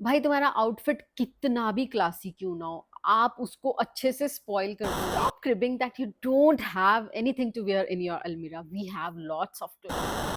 भाई तुम्हारा आउटफिट कितना भी क्लासी क्यों ना हो, आप उसको अच्छे से स्पॉइल कर दो। Stop cribbing that you don't have anything to wear in your almirah. We have lots of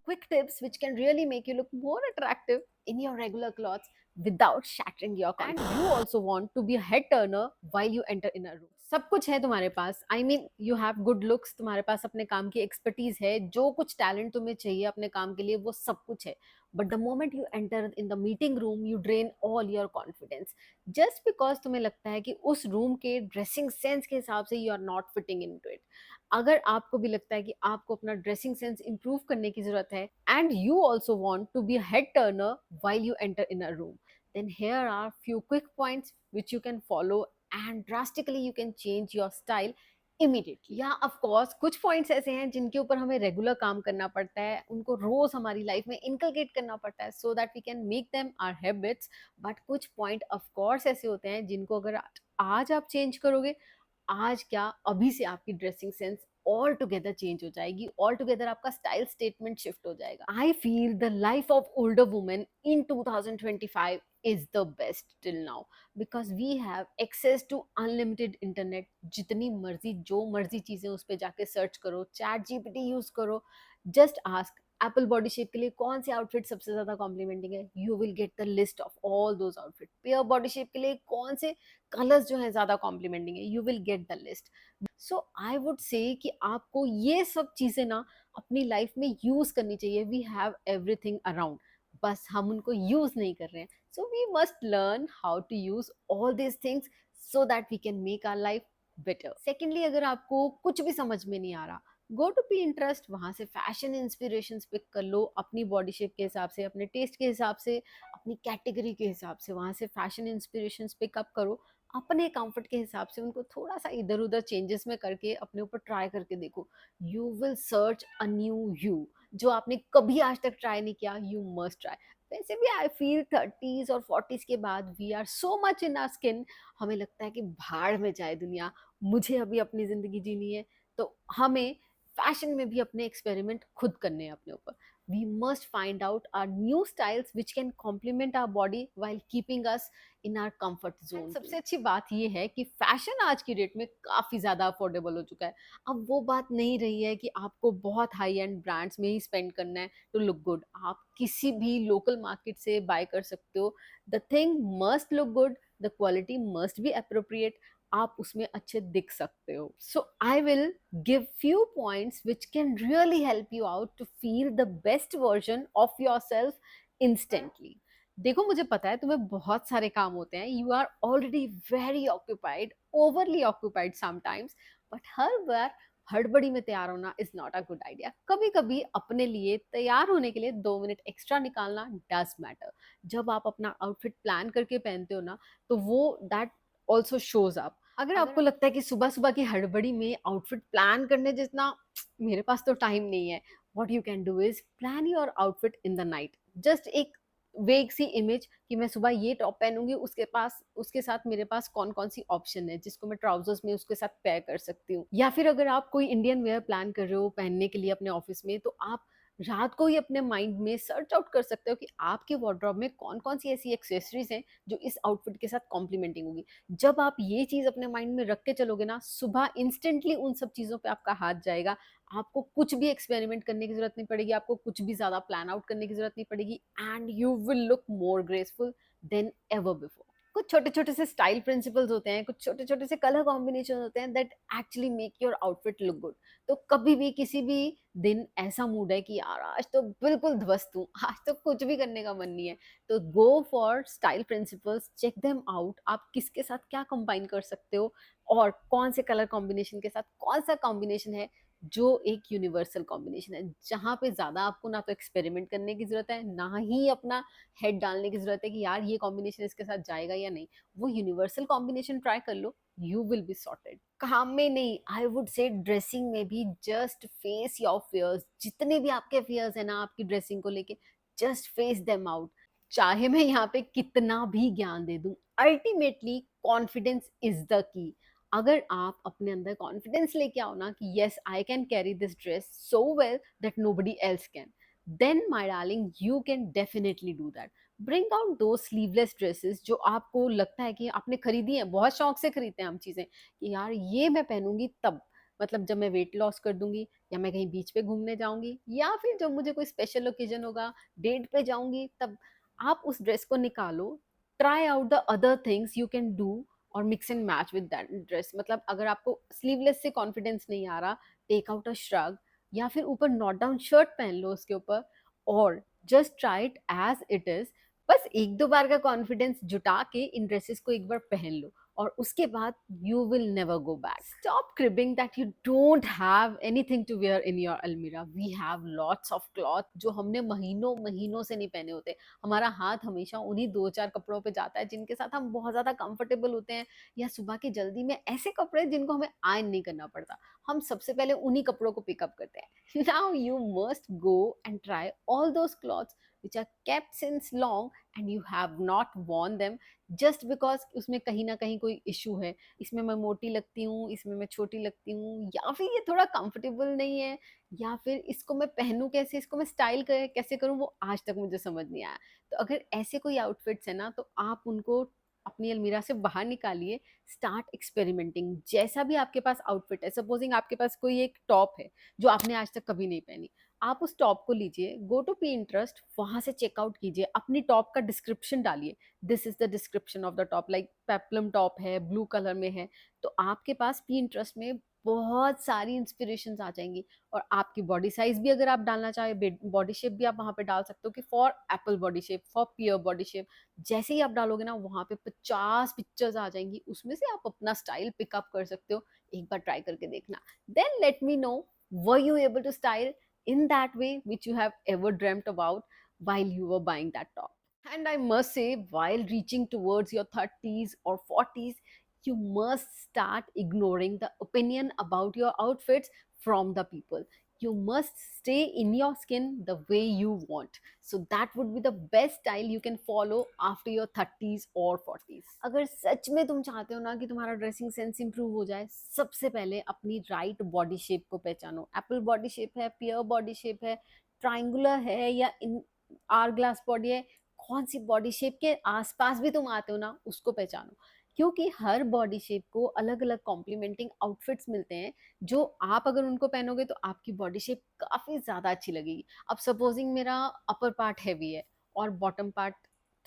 quick tips which can really make you look more attractive in your regular clothes without shattering your confidence. And you also want to be a head turner while you enter in a room. सब कुछ है तुम्हारे पास। I mean, you have good looks, तुम्हारे पास अपने काम की expertise है, जो कुछ टैलेंट तुम्हें चाहिए अपने काम के लिए वो सब कुछ है। But the moment you enter in the meeting room you drain all your confidence, just because तुम्हें लगता है कि उस रूम के ड्रेसिंग सेंस के हिसाब से you are not fitting into it. अगर आपको भी लगता है कि आपको अपना ड्रेसिंग सेंस इंप्रूव करने की जरूरत है and you also want to be a head turner while you enter in a room, then here are few quick points which you can follow and drastically you can change your style immediately. या of course कुछ points ऐसे हैं जिनके ऊपर हमें regular काम करना पड़ता है, उनको रोज हमारी लाइफ में इनकलकेट करना पड़ता है so that we can make them our habits. But कुछ पॉइंट ऑफ कोर्स ऐसे होते हैं जिनको अगर आज आप चेंज करोगे, आज क्या अभी से आपकी dressing sense all together change हो जाएगी, ऑल टुगेदर आपका स्टाइल स्टेटमेंट शिफ्ट हो जाएगा। I feel the life of older women in 2025 is the best till now because we have access to unlimited internet. जितनी मर्जी जो मर्जी चीजें उस पर जाके सर्च करो, चैट जीपीटी यूज करो, just ask Apple body shape के लिए कौन से आउटफिट सबसे ज्यादा कॉम्प्लीमेंटिंग है, you will get the list of all those outfit. Pair body shape के लिए कौन से कलर्स जो है ज्यादा कॉम्प्लीमेंटिंग है, you will get the list. So I would say कि आपको ये सब चीजें ना अपनी लाइफ में यूज करनी चाहिए। वी हैव एवरीथिंग अराउंड, बस हम उनको यूज नहीं कर रहे हैं। So we must learn how to use all this things so that we can make our life better. Secondly, अगर आपको कुछ भी समझ में नहीं आ रहा, गो टू Pinterest, वहां से फैशन इंस्पिरेशंस पिक कर लो अपनी बॉडी शेप के हिसाब से, अपने टेस्ट के हिसाब से, अपनी कैटेगरी के हिसाब से। वहां से फैशन इंस्पिरेशंस पिकअप करो, अपने कंफर्ट के हिसाब से उनको थोड़ा सा इधर उधर चेंजेस में करके अपने ऊपर ट्राई करके देखो। You will search a new you जो आपने कभी आज तक ट्राई नहीं किया, यू मस्ट ट्राई। वैसे भी आई फील 30s और 40s के बाद we are so much in our skin, हमें लगता है कि भाड़ में जाए दुनिया, मुझे अभी अपनी जिंदगी जीनी है। तो हमें फैशन में भी अपने एक्सपेरिमेंट खुद करने हैं अपने ऊपर। We must find out our new styles which can complement our body while keeping us in our comfort zone. सबसे अच्छी बात यह है कि फैशन आज की डेट में काफी ज्यादा अफोर्डेबल हो चुका है। अब वो बात नहीं रही है कि आपको बहुत हाई एंड ब्रांड्स में ही स्पेंड करना है टू लुक गुड। आप किसी भी लोकल मार्केट से बाय कर सकते हो। The thing must look good, the quality must be appropriate, आप उसमें अच्छे दिख सकते हो। So I will give few points which can really help you out to feel the best version of yourself instantly. देखो, मुझे पता है तुम्हें बहुत सारे काम होते हैं, you are already very occupied, overly occupied sometimes, but हर बार हड़बड़ी में तैयार होना is not a good idea. कभी कभी अपने लिए तैयार होने के लिए 2 मिनट एक्स्ट्रा निकालना डज मैटर। जब आप अपना आउटफिट प्लान करके पहनते हो ना, तो वो दैट ऑल्सो शोज अप। अगर आपको लगता है कि सुबह सुबह की हड़बड़ी में आउटफिट प्लान करने जितना मेरे पास तो टाइम नहीं है, what you can do is plan your outfit in the night. Just एक वेग सी इमेज कि मैं सुबह ये टॉप पहनूंगी, उसके साथ मेरे पास कौन कौन सी ऑप्शन है जिसको मैं ट्राउजर्स में उसके साथ पेयर कर सकती हूँ। या फिर अगर आप कोई इंडियन वेयर प्लान कर रहे हो पहनने के लिए अपने ऑफिस में, तो आप रात को ही अपने माइंड में सर्च आउट कर सकते हो कि आपके वार्डरोब में कौन कौन सी ऐसी एक्सेसरीज हैं जो इस आउटफिट के साथ कॉम्प्लीमेंटिंग होगी। जब आप ये चीज अपने माइंड में रख के चलोगे ना, सुबह इंस्टेंटली उन सब चीजों पे आपका हाथ जाएगा। आपको कुछ भी एक्सपेरिमेंट करने की जरूरत नहीं पड़ेगी, आपको कुछ भी ज्यादा प्लान आउट करने की जरूरत नहीं पड़ेगी, and you will look more graceful then ever before. कुछ छोटे छोटे से स्टाइल प्रिंसिपल्स होते हैं, कुछ छोटे छोटे से कलर कॉम्बिनेशन होते हैं that actually make your outfit look good. तो कभी भी किसी भी दिन ऐसा मूड है कि यार आज तो बिल्कुल ध्वस्त हूँ, आज तो कुछ भी करने का मन नहीं है, तो go for style principles, check them out, आप किसके साथ क्या कंबाइन कर सकते हो और कौन से कलर कॉम्बिनेशन के साथ कौन सा कॉम्बिनेशन है जो एक यूनिवर्सल कॉम्बिनेशन है, जहाँ पे ज्यादा आपको ना तो एक्सपेरिमेंट करने की जरूरत है, ना ही अपना हेड डालने की जरूरत है कि यार ये कॉम्बिनेशन इसके साथ जाएगा या नहीं। वो यूनिवर्सल कॉम्बिनेशन ट्राई कर लो, यू विल बी सॉर्टेड। काम में नहीं, आई वुड से ड्रेसिंग में भी जस्ट फेस योर फियर्स। जितने भी आपके फियर्स है ना आपकी ड्रेसिंग को लेके, जस्ट फेस देम आउट। चाहे मैं यहाँ पे कितना भी ज्ञान दे दूं, ultimately confidence is the key. अगर आप अपने अंदर कॉन्फिडेंस लेके आओ ना कि yes I can carry this dress so well that nobody else can, then my darling you can definitely do that. Bring out दो स्लीवलेस ड्रेसेस जो आपको लगता है कि आपने खरीदी है, बहुत शौक से खरीदते हैं हम चीज़ें कि यार ये मैं पहनूंगी तब, मतलब जब मैं वेट लॉस कर दूंगी, या मैं कहीं बीच पे घूमने जाऊंगी, या फिर जब मुझे कोई स्पेशल ओकेजन होगा, डेट पे जाऊंगी तब। आप उस ड्रेस को निकालो, try out the other things you can do और mix and match with that dress. मतलब अगर आपको स्लीवलेस से कॉन्फिडेंस नहीं आ रहा, टेक आउट अ श्रग, या फिर ऊपर नॉट डाउन शर्ट पहन लो उसके ऊपर, और just try it as it is. बस एक दो बार का कॉन्फिडेंस जुटा के इन ड्रेसेस को एक बार पहन लो, और उसके बाद you will never go back. Stop cribbing that you don't have anything to wear in your almirah. We have lots of cloth जो हमने महीनों महीनों से नहीं पहने होते। हमारा हाथ हमेशा उन्हीं दो चार कपड़ों पे जाता है जिनके साथ हम बहुत ज्यादा कंफर्टेबल होते हैं, या सुबह की जल्दी में ऐसे कपड़े जिनको हमें आयरन नहीं करना पड़ता, हम सबसे पहले उन्हीं कपड़ों को पिकअप करते हैं। Now you must go and try all those clothes which are kept since long and you have not worn them just because उसमें कहीं ना कहीं कोई इशू है, इसमें मैं मोटी लगती हूँ, इसमें मैं छोटी लगती हूँ, या फिर ये थोड़ा कंफर्टेबल नहीं है, या फिर इसको मैं पहनूं कैसे, इसको मैं स्टाइल कैसे करूँ, वो आज तक मुझे समझ नहीं आया। तो अगर ऐसे कोई आउटफिट्स है ना, तो आप उनको अपनी अलमीरा से बाहर निकालिए, स्टार्ट एक्सपेरिमेंटिंग। जैसा भी आपके पास आउटफिट है, सपोजिंग आपके पास कोई एक टॉप है जो आपने आज तक कभी नहीं पहनी, आप उस टॉप को लीजिए, गो टू Pinterest, वहां से चेकआउट कीजिए, अपनी टॉप का डिस्क्रिप्शन डालिए, this is the description of the top, like peplum top है, ब्लू कलर में है, तो आपके पास Pinterest में बहुत सारी इंस्पिरेशंस आ जाएंगी। और आपकी बॉडी साइज भी अगर आप डालना चाहे, बॉडी शेप भी आप वहां पे डाल सकते हो कि for apple body shape, for pear body shape. जैसे ही आप डालोगे ना, वहां पे 50 पिक्चर्स आ जाएंगी, उसमें से आप अपना स्टाइल पिकअप कर सकते हो। एक बार ट्राई करके देखना, then let me know, were you able to style in that way which you have ever dreamt about while you were buying that top. And I must say, while reaching towards your 30s or 40s, you must start ignoring the opinion about your outfits from the people. You must stay in your skin the way you want. So that would be the best style you can follow after your 30s or 40s. अगर सच में तुम चाहते हो ना कि तुम्हारा dressing sense improve हो जाए, सबसे पहले अपनी राइट बॉडी शेप को पहचानो। एप्पल बॉडी शेप है, पियर बॉडी शेप है, ट्राइंगुलर है, या इन आर ग्लास बॉडी है, कौन सी बॉडी शेप के आसपास भी तुम आते हो ना, उसको पहचानो। क्योंकि हर बॉडी शेप को अलग अलग कॉम्प्लीमेंटिंग आउटफिट्स मिलते हैं, जो आप अगर उनको पहनोगे तो आपकी बॉडी शेप काफी ज्यादा अच्छी लगेगी। अब सपोजिंग मेरा अपर पार्ट हैवी है और बॉटम पार्ट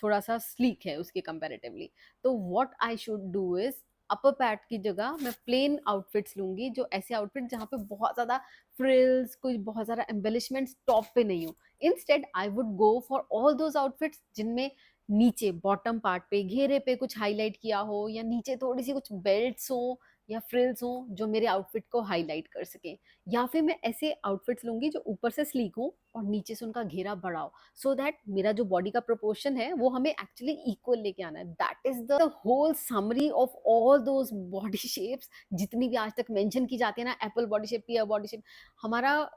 थोड़ा सा स्लीक है उसके कंपैरेटिवली, तो what I should do is, upper part की जगह मैं प्लेन आउटफिट्स लूंगी, जो ऐसे आउटफिट जहाँ पे बहुत ज्यादा फ्रिल्स, कुछ बहुत ज्यादा एम्बेलिशमेंट्स टॉप पे नहीं हो। Instead I would go for all those outfits जिनमें नीचे बॉटम पार्ट पे घेरे पे कुछ हाईलाइट किया हो, या नीचे थोड़ी सी कुछ बेल्ट्स हो या फ्रिल्स हो जो मेरे आउटफिट को हाईलाइट कर सके। या फिर मैं ऐसे आउटफिट्स लूंगी जो ऊपर से स्लीक हो और नीचे से उनका घेरा बड़ा हो, सो दैट मेरा जो बॉडी का प्रोपोर्शन है वो हमें एक्चुअली इक्वल लेके आना है। That is the whole summary of all those body shapes जितनी भी आज तक मेंशन की जाती है ना, apple body shape, pear body shape. हमारा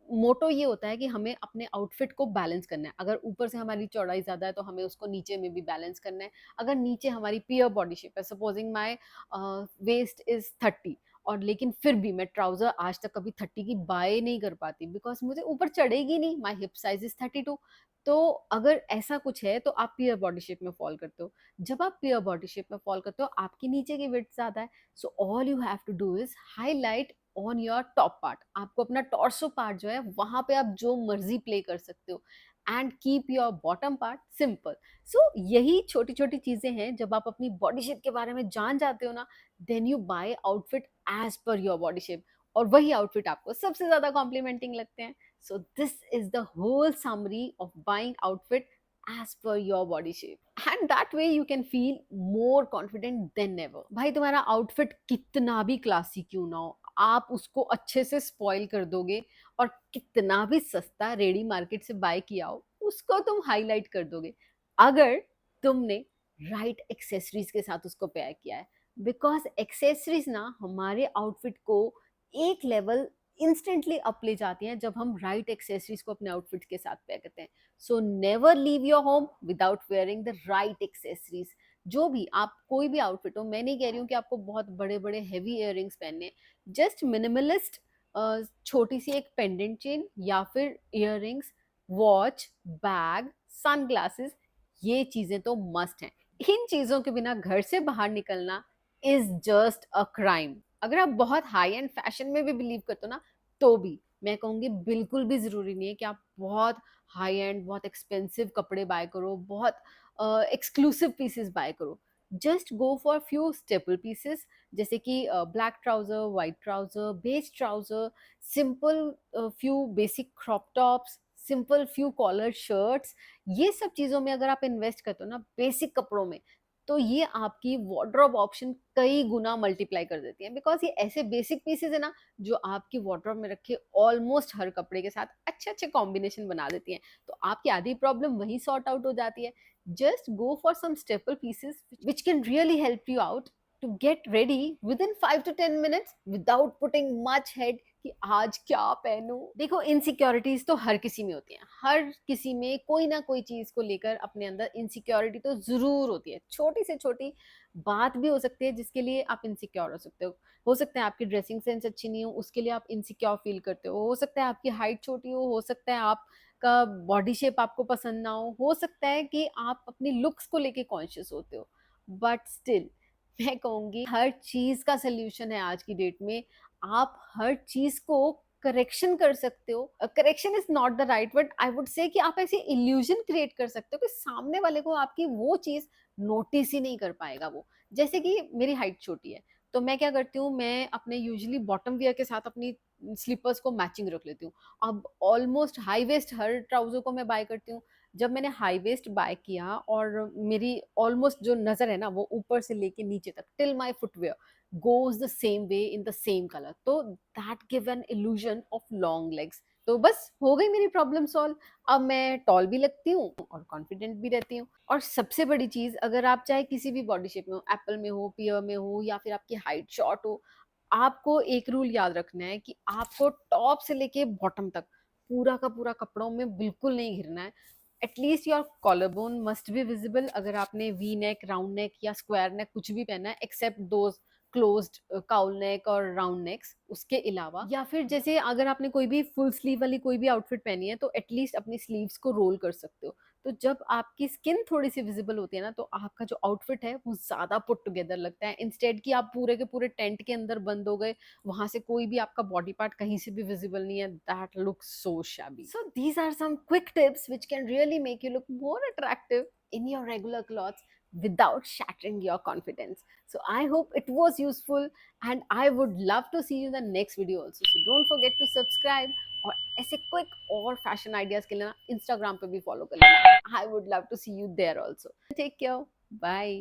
मोटो ये होता है कि हमें अपने आउटफिट को बैलेंस करना है। अगर ऊपर से हमारी चौड़ाई ज्यादा है तो हमें उसको नीचे में भी बैलेंस करना है। अगर नीचे हमारी पियर बॉडी शेप है, सपोजिंग माई वेस्ट इज 30, और लेकिन फिर भी मैं ट्राउजर आज तक कभी 30 की बाय नहीं कर पाती, बिकॉज मुझे ऊपर चढ़ेगी नहीं, माई हिप साइज इज 32। तो अगर ऐसा कुछ है तो आप पियर बॉडी शेप में फॉल करते हो। जब आप पियर बॉडी शेप में फॉल करते हो, आपके नीचे की विड्थ ज्यादा है, so all you have to do is highlight on your top part. आपको अपना टॉर्सो पार्ट जो है वहां पे आप जो मर्जी प्ले कर सकते हो, and keep your bottom part simple. So यही छोटी छोटी चीजें हैं, जब आप अपनी बॉडी शेप के बारे में जान जाते हो ना, then you buy outfit as per your body shape, और वही आउटफिट आपको सबसे ज्यादा कॉम्प्लीमेंटिंग लगते हैं। So this is the whole summary of buying outfit as per your body shape, and that way you can feel more confident than ever। भाई तुम्हारा outfit कितना भी क्लासी क्यों ना हो, आप उसको अच्छे से स्पॉइल कर दोगे, और कितना भी सस्ता रेडी मार्केट से बाय किया हो उसको तुम हाईलाइट कर दोगे, अगर तुमने राइट एक्सेसरीज के साथ उसको पेयर किया है। बिकॉज एक्सेसरीज ना हमारे आउटफिट को एक लेवल इंस्टेंटली अप ले जाती हैं जब हम राइट एक्सेसरीज को अपने आउटफिट के साथ पेयर करते हैं। So never leave your home without wearing the right accessories. जो भी आप कोई भी आउटफिट हो, मैं नहीं कह रही हूँ कि आपको बहुत बड़े बड़े हैवी इयररिंग्स पहनने हैं, जस्ट मिनिमलिस्ट छोटी सी एक पेंडेंट चेन या फिर earrings, watch, bag, sunglasses, ये चीजें तो मस्ट हैं। इन चीजों के बिना घर से बाहर निकलना इज जस्ट अ क्राइम। अगर आप बहुत हाई एंड फैशन में भी बिलीव करते हो ना, तो भी मैं कहूंगी बिल्कुल भी जरूरी नहीं है कि आप बहुत हाई एंड बहुत एक्सपेंसिव कपड़े बाय करो, बहुत एक्सक्लूसिव पीसेस बाय करो। Just go for few staple pieces, जैसे कि black trouser, white trouser, beige trouser, simple few basic crop tops, simple few collar shirts. ये सब चीजों में अगर आप इन्वेस्ट करते हो ना, बेसिक कपड़ों में, तो ये आपकी वार्डरोब ऑप्शन कई गुना मल्टीप्लाई कर देती है। बिकॉज ये ऐसे बेसिक पीसेस है ना, जो आपकी वार्डरोब में रखे ऑलमोस्ट हर कपड़े के साथ अच्छे अच्छे कॉम्बिनेशन बना देती हैं। तो आपकी आधी प्रॉब्लम वहीं सॉर्ट आउट हो जाती है। Just go for some staple pieces which can really help you out to get ready within 5 to 10 minutes without putting much head कि आज क्या पहनूं। देखो, इनसिक्योरिटीज तो हर किसी में होती हैं। हर किसी में कोई ना कोई चीज को लेकर अपने अंदर इनसिक्योरिटी तो जरूर होती है। छोटी से छोटी बात भी हो सकती है जिसके लिए आप इनसिक्योर हो सकते हो सकता है आपकी ड्रेसिंग सेंस अच्छी नहीं हो, उसके लिए आप इनसिक्योर फील करते हो सकता है आपकी हाइट छोटी हो सकता है आपका बॉडी शेप आपको पसंद ना हो सकता है कि आप अपनी लुक्स को लेके कॉन्शियस होते हो। बट स्टिल मैं कहूंगी हर चीज का सोल्यूशन है आज की डेट में। आप हर चीज को करेक्शन कर सकते हो। Correction is not the right word, I would say कि आप ऐसे इल्यूजन क्रिएट कर सकते हो कि सामने वाले को आपकी वो चीज नोटिस ही नहीं कर पाएगा। वो जैसे कि मेरी हाइट छोटी है, तो मैं क्या करती हूँ, मैं अपने यूजुअली बॉटम वियर के साथ अपनी स्लीपर्स को मैचिंग रख लेती हूँ। अब ऑलमोस्ट हाई वेस्ट हर ट्राउजर को मैं बाय करती हूँ। जब मैंने हाई वेस्ट बाय किया और मेरी ऑलमोस्ट जो नजर है ना, वो ऊपर से लेके नीचे तक till my footwear goes the same way in the same color, तो that give an illusion of long legs। तो बस हो गई मेरी प्रॉब्लम सॉल्व। अब मैं टॉल भी लगती हूँ और कॉन्फिडेंट भी रहती हूँ। और सबसे बड़ी चीज, अगर आप चाहे किसी भी बॉडी शेप में हो, एप्पल में हो, पियर में हो, या फिर आपकी हाइट शॉर्ट हो, आपको एक रूल याद रखना है कि आपको टॉप से लेके बॉटम तक पूरा का पूरा कपड़ों में बिल्कुल नहीं घिरना है। At least your collar bone must be visible, अगर आपने वी नेक, राउंड नेक या स्क्वायर नेक कुछ भी पहना है, except those closed cowl neck और राउंड नेक्स, उसके अलावा। या फिर जैसे अगर आपने कोई भी फुल स्लीव वाली कोई भी आउटफिट पहनी है, तो एटलीस्ट अपनी स्लीव्स को रोल कर सकते हो। तो जब आपकी स्किन थोड़ी सी विजिबल होती है ना, तो आपका जो आउटफिट है वो ज्यादा पुट टुगेदर लगता है, इंस्टेड कि आप पूरे के पूरे टेंट के अंदर बंद हो गए, वहां से कोई भी आपका बॉडी पार्ट कहीं से भी विजिबल नहीं है। That looks so shabby. So these are some quick tips which can really make you look more attractive in your regular clothes without shattering your confidence. So I hope it was useful, and I would love to see you in the next video also. So don't forget to subscribe, और ऐसे quick और fashion ideas के लिए ना Instagram पे भी follow कर लेना। I would love to see you there also. Take care, bye.